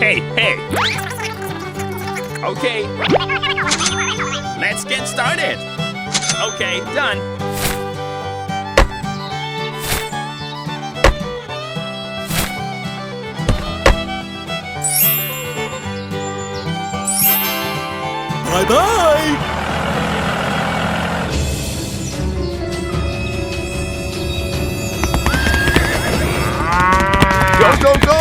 Hey, hey. Okay. Let's get started. Okay, done. Bye-bye! Go, go, go!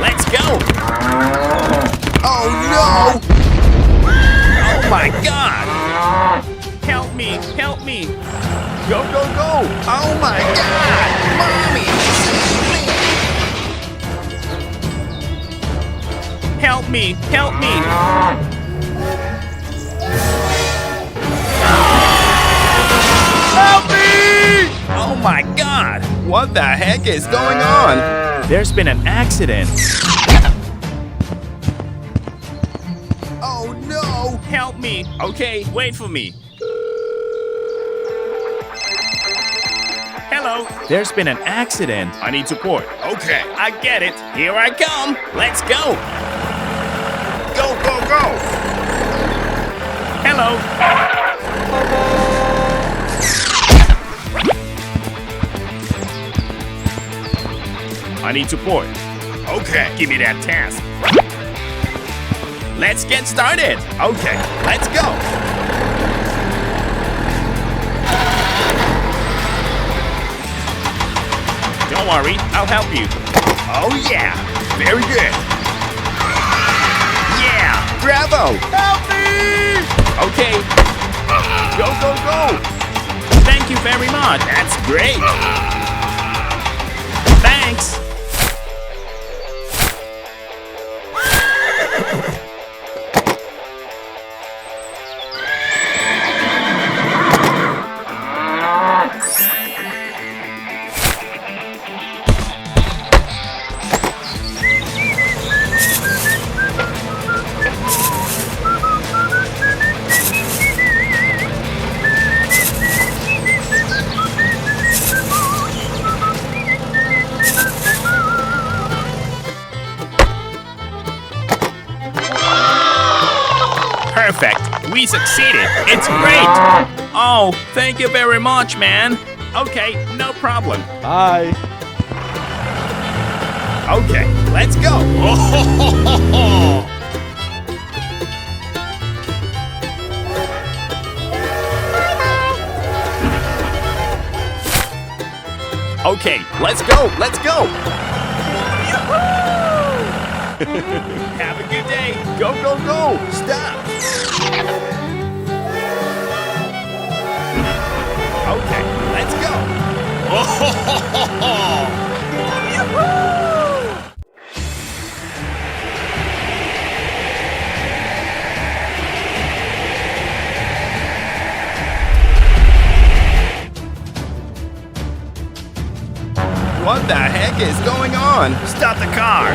Let's go. Oh no! Oh my God. Help me, help me. Go, go, go! Oh my God! Mommy! Help me, help me. Help me! Oh my God. What the heck is going on? There's been an accident. Oh no! Help me. Okay, wait for me. Hello. There's been an accident. I need support. Okay, I get it. Here I come. Let's go. Go, go, go! Hello. I need support. Okay, give me that task. Let's get started. Okay, let's go. Don't worry, I'll help you. Oh yeah, very good. Yeah, Bravo! Help me! okay. Go, go, go! Thank you very much. That's great. Thanks. Perfect. We succeeded. It's great. Oh, thank you very much, man. Okay, no problem. Bye! Okay, let's go. Okay, let's go. Let's go. Have a good day. Go, go, go! Stop! Okay, let's go. What the heck is going on? Stop the car.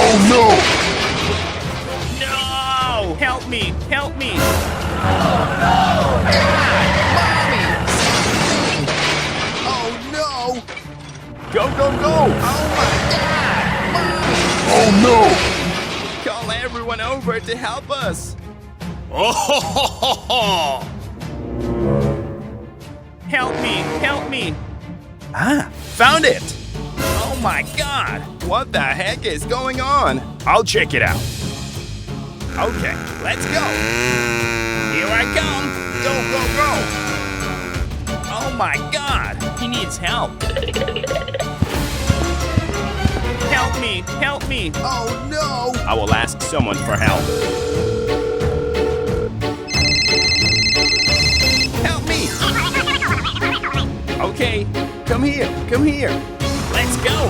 Oh no! No! Help me! Help me! Oh no! Go, go, go! Oh my God! Oh no! Call everyone over to help us. Help me! Help me! Ah, found it! Oh my God! What the heck is going on? I'll check it out. Okay, let's go. Here I come. Go, go, go! Oh my God! He needs help. Help me! Help me! Oh no! I will ask someone for help. Help me! Okay, come here, come here. Let's go.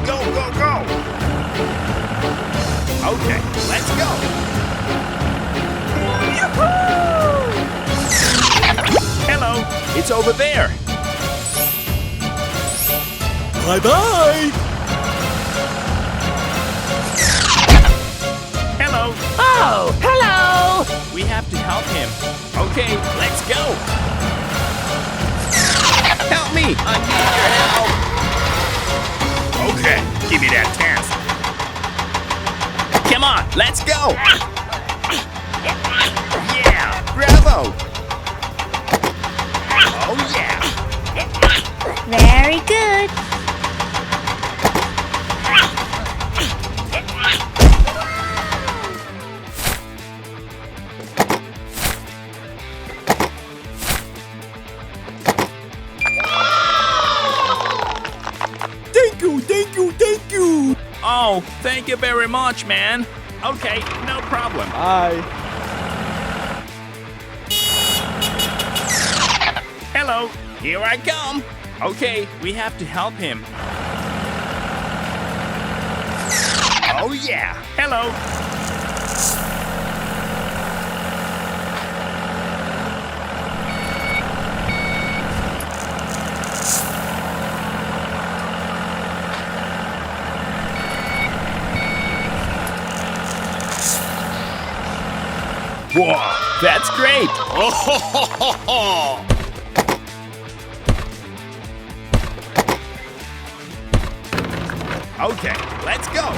Go, go, go! Okay, let's go. Hello, it's over there. Bye-bye! Hello. Oh, hello! We have to help him. Okay, let's go. Help me! I need your help. Okay, Give me that task. Come on, let's go. Yeah, bravo. Oh yeah. Very good. Thank you, thank you, thank you. Oh, thank you very much, man. Okay, no problem. Bye. Hello, here I come. Okay, we have to help him. Oh yeah. Hello. Whoa, that's great. Oh ho ho ho ho. Okay, let's go.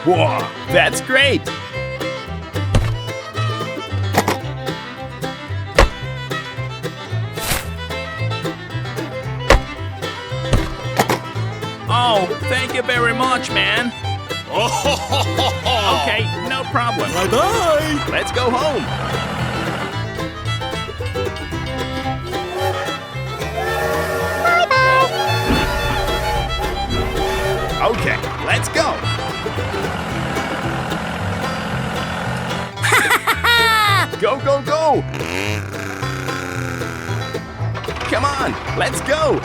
Whoa, that's great. Oh, thank you very much, man. Oh ho ho ho ho. Okay, no problem. Bye-bye. Let's go home. Okay, let's go. Go, go, go. Come on, let's go.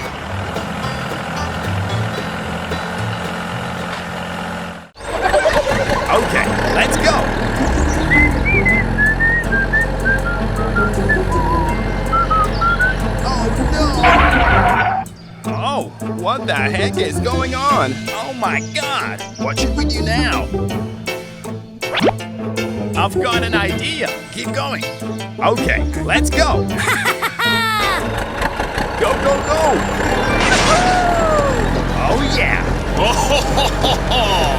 Okay, let's go. Oh no! Oh, what the heck is going on? Oh my god! What should we do now? I've got an idea. Keep going. Okay, let's go. Go, go, go! Oh yeah!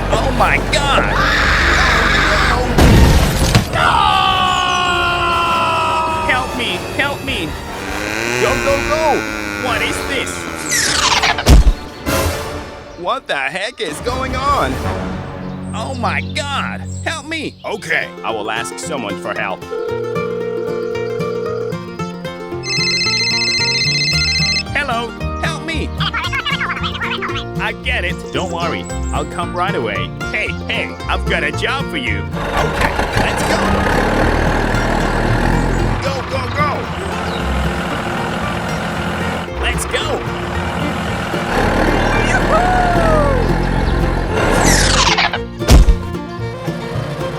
Oh my god! Help me, help me. Go, go, go! What is this? What the heck is going on? Oh my god! Help me! Okay, I will ask someone for help. Hello, Help me! I get it. Don't worry, I'll come right away. Hey, hey, I've got a job for you. Okay, let's go! Go, go, go! Let's go.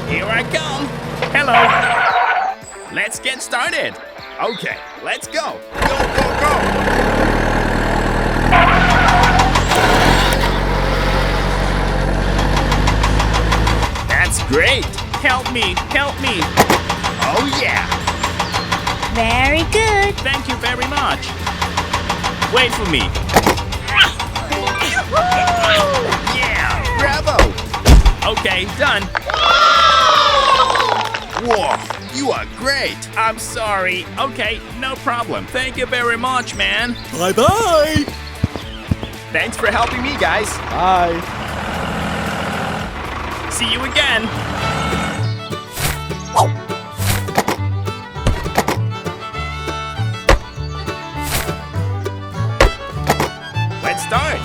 Here I come. Hello. Let's get started. Okay, let's go! Go, go, go! That's great. Help me, help me. Oh yeah! Very good. Thank you very much. Wait for me. Yeah! Bravo! Okay, done. Whoa! You are great! I'm sorry. Okay, no problem. Thank you very much, man. Bye-bye. Thanks for helping me, guys. Bye. See you again. Let's start.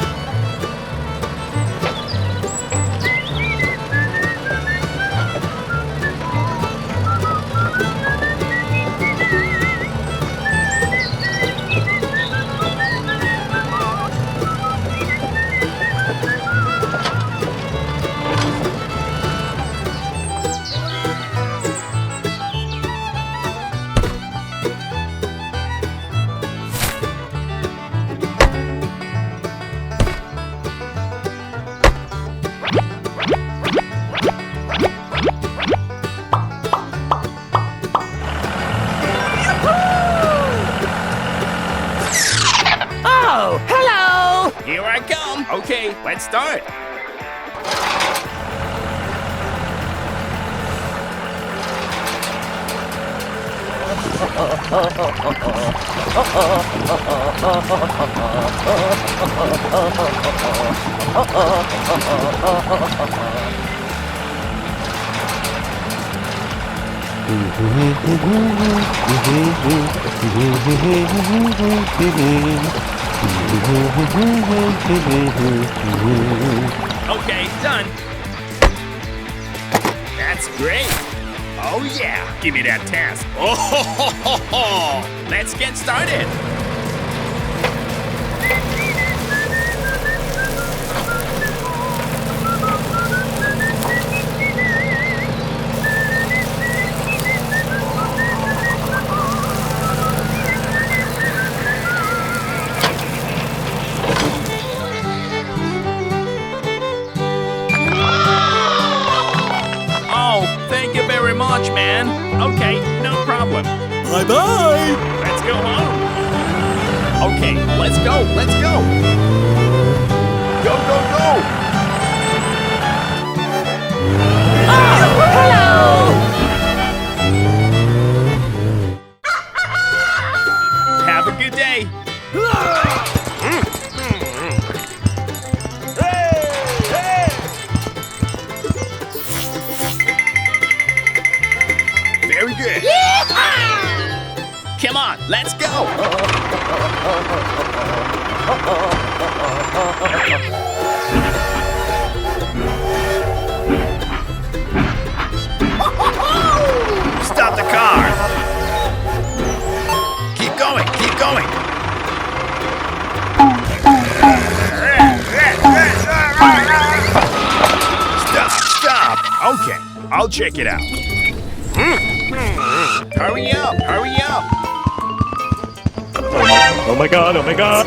Okay, let's start. Okay, done. That's great. Oh yeah, Give me that task. Oh, ho, ho, ho, ho. let's get started. Oh, thank you very much, man. Okay, no problem. Bye-bye. Let's go home. Okay, let's go, let's go. Go, go, go. Hello! Have a good day. Very good. Come on, let's go. Stop the car. Keep going, keep going. Stop, stop. Okay, I'll check it out. Hurry up, hurry up. Oh my god, oh my god.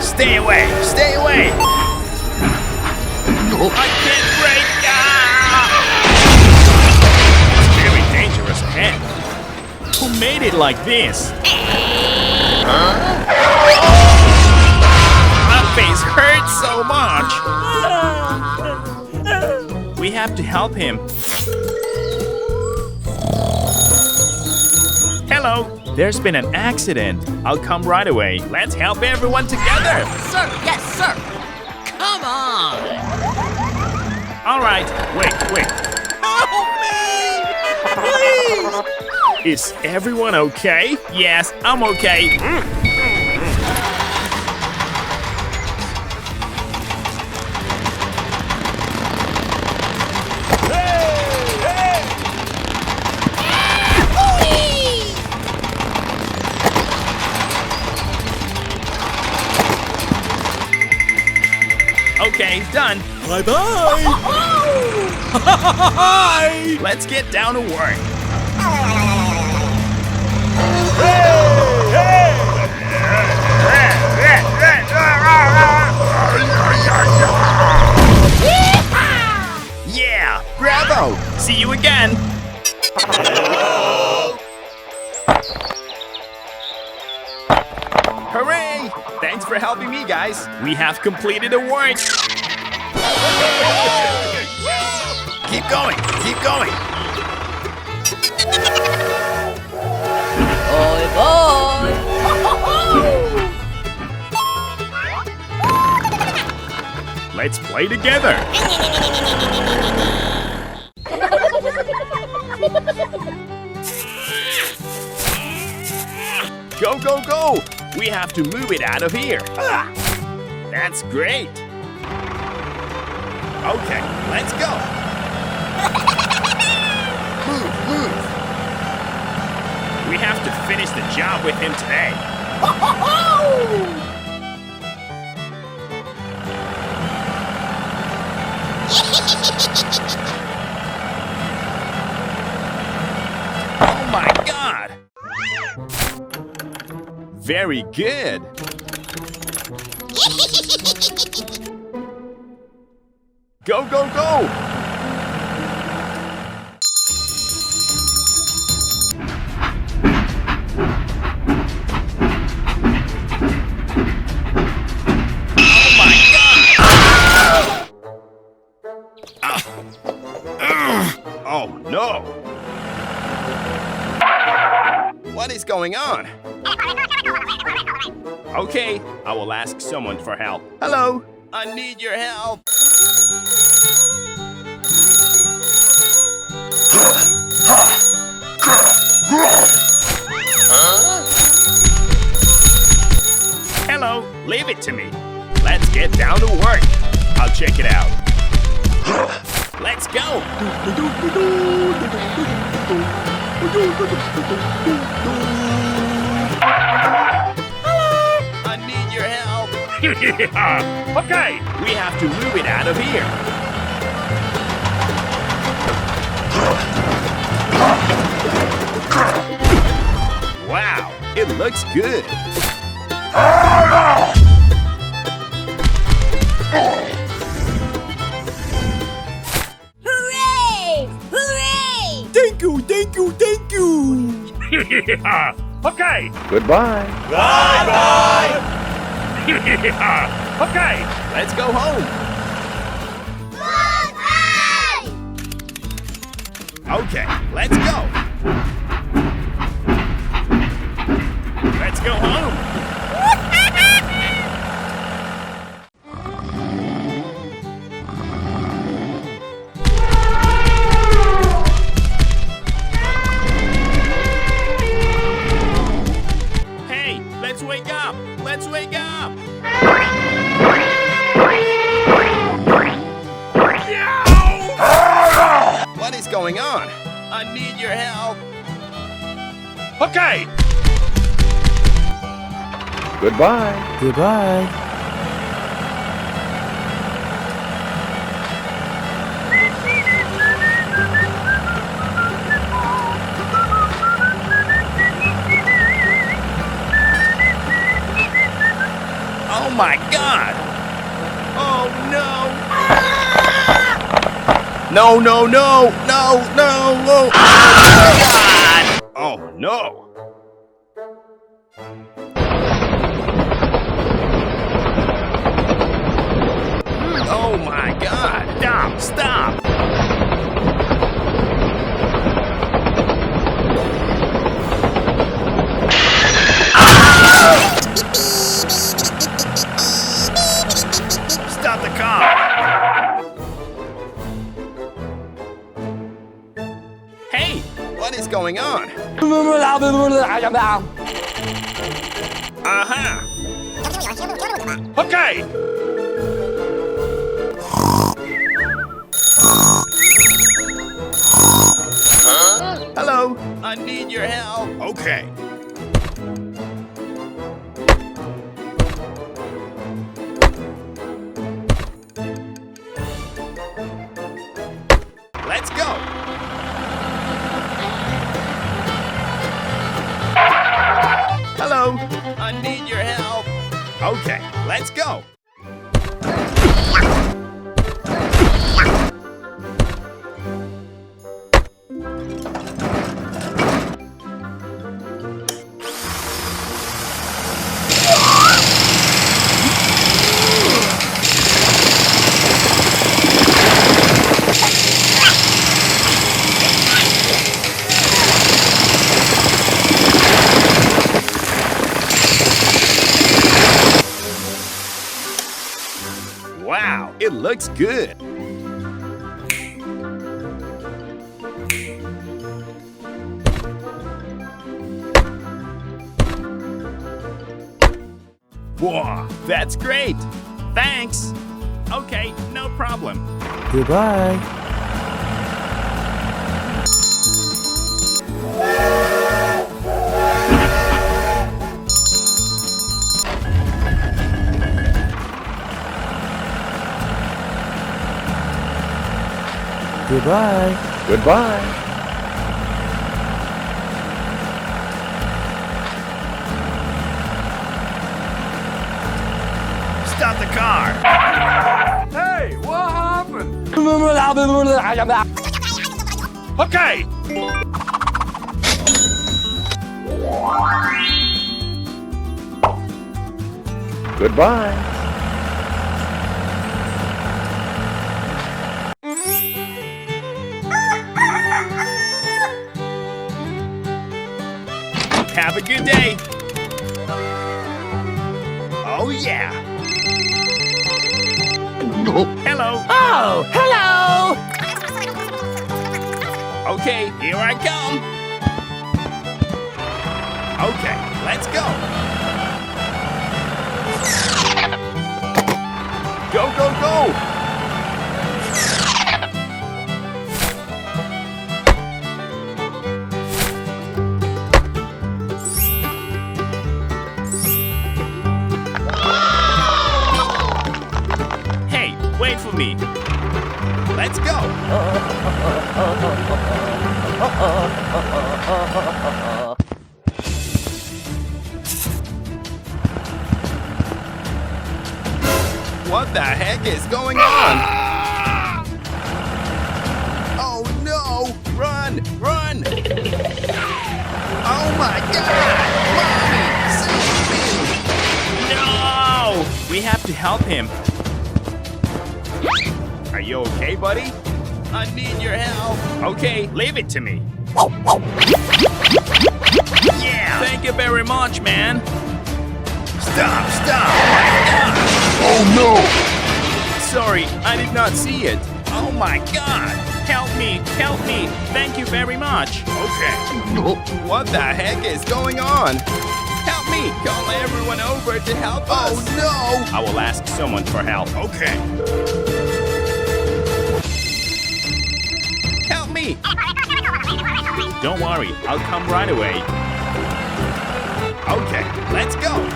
Stay away, stay away. I can't break. It's very dangerous ahead. Who made it like this? My face hurts so much. We have to help him. Hello. There's been an accident. I'll come right away. Let's help everyone together. Sir, yes, sir. Come on. All right. Wait. Please. Is everyone okay? Yes, I'm okay. Okay, done. Bye-bye. Let's get down to work. Yeah, bravo. See you again. Hooray! Thanks for helping me, guys. We have completed the work. Keep going, keep going. Boy, boy. Let's play together. Go, go, go. We have to move it out of here. That's great. Okay, let's go. Move. We have to finish the job with him today. Oh my God. Very good. Go, go, go. no! What is going on? Okay, I will ask someone for help. Hello, I need your help. Hello, leave it to me. Let's get down to work. I'll check it out. Let's go. I need your help. Okay, we have to move it out of here. Wow, it looks good. Hooray! Hooray! Thank you, thank you, thank you. Okay. Goodbye. Okay. Let's go home. Okay, let's go. Let's go home. Hey, let's wake up. Let's wake up. What is going on? I need your help. Okay. Goodbye. Goodbye. Oh my God! Oh no! No, no, no, no, no! Oh my God! Oh no! Oh my God! Stop. Stop. Stop the car. Hey, what is going on? Uh-huh. Okay. Hello, I need your help. Okay. Let's go. Hello, I need your help. Okay. Let's go. Wow, it looks good. Whoa, that's great. Thanks. Okay, no problem. Goodbye. Goodbye. Goodbye. Stop the car. Hey, what happened? Okay. Goodbye. Have a good day. Oh, yeah. Hello. Oh, hello! Okay, here I come. Okay, let's go. Go, go, go. Hey, wait for me. Let's go. What the heck is going on? Oh no! Run! Run! Oh my god! Mommy! Save me! No! We have to help him. Are you okay, buddy? I need your help! Okay, leave it to me. Yeah! Thank you very much, man. Stop! Stop! Oh no! Sorry, I did not see it. Oh my god! Help me! Help me! Thank you very much. Okay. What the heck is going on? Help me! Call everyone over to help us! Oh no! I will ask someone for help. Okay. Help me! Don't worry, I'll come right away. Okay, let's go!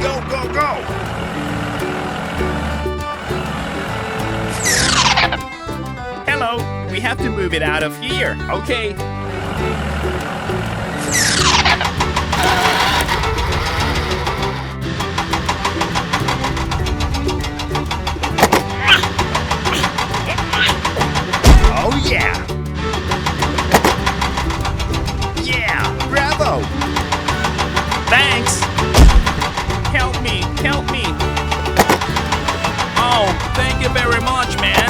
Go, go, go! Hello, we have to move it out of here. Okay. Oh yeah. Yeah, bravo. Thanks. Help me, help me. Oh, thank you very much, man.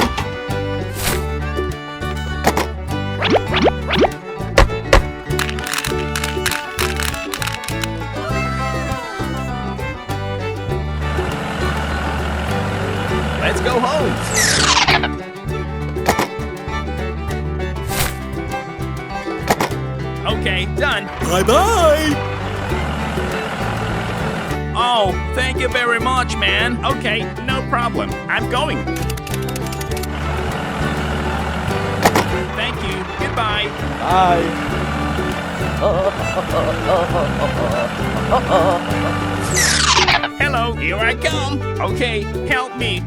Let's go home. Okay, done. Bye-bye. Oh, thank you very much, man. Okay, no problem. I'm going. Thank you. Goodbye. Bye. Hello, here I come. Okay, help me.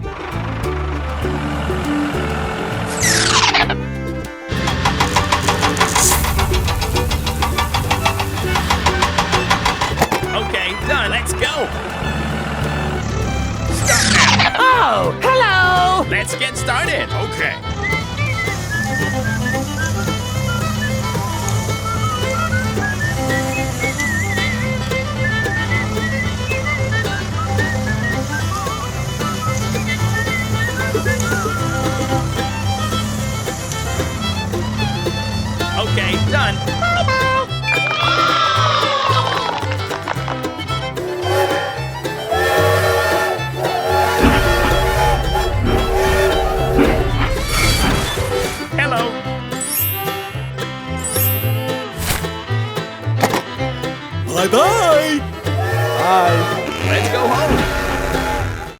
Okay, done. Let's go. Stop now. Oh, hello! Let's get started. Okay. Okay, done. Hello. Bye-bye. Bye. Let's go home.